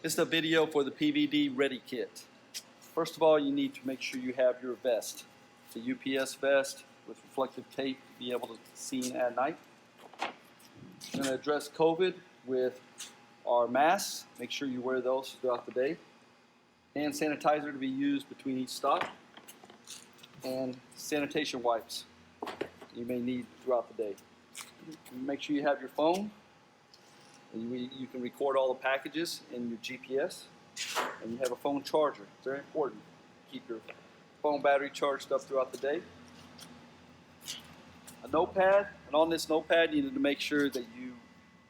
This is a video for the PVD Ready Kit. First of all, you need to make sure you have your vest. It's a UPS vest with reflective tape to be able to see at night. We're going to address COVID with our masks. Make sure you wear those throughout the day. Hand sanitizer to be used between each stop. And sanitation wipes you may need throughout the day. Make sure you have your phone. You can record all the packages in your GPS, and you have a phone charger. It's very important. Keep your phone battery charged up throughout the day. A notepad, and on this notepad you need to make sure that you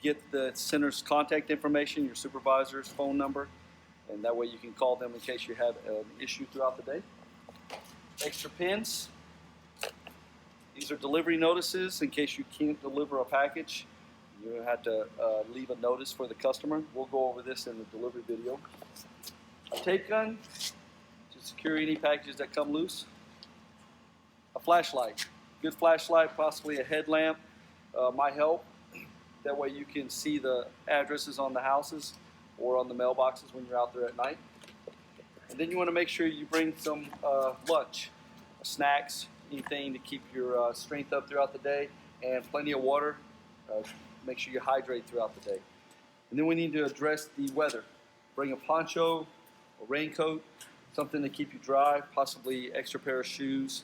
get the center's contact information, your supervisor's phone number, and that way you can call them in case you have an issue throughout the day. Extra pins. These are delivery notices in case you can't deliver a package. You have to leave a notice for the customer. We'll go over this in the delivery video. A tape gun to secure any packages that come loose. A flashlight. Good flashlight, possibly a headlamp, might help. That way you can see the addresses on the houses or on the mailboxes when you're out there at night. And then you want to make sure you bring some lunch, snacks, anything to keep your strength up throughout the day, and plenty of water. Make sure you hydrate throughout the day. And then we need to address the weather. Bring a poncho, a raincoat, something to keep you dry, possibly extra pair of shoes,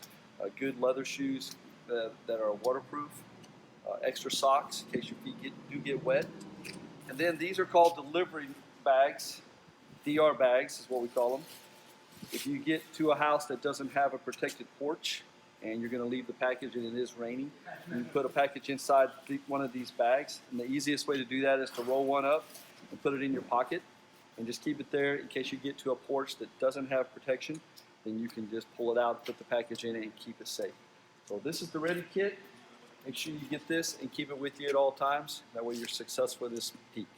good leather shoes that are waterproof, extra socks in case your feet do get wet. And then these are called delivery bags. DR bags is what we call them. If you get to a house that doesn't have a protected porch, and you're going to leave the package and it is raining, you put a package inside one of these bags, and the easiest way to do that is to roll one up and put it in your pocket and just keep it there in case you get to a porch that doesn't have protection. Then you can just pull it out, put the package in it, and keep it safe. So this is the Ready Kit. Make sure you get this and keep it with you at all times. That way you're successful with this peak.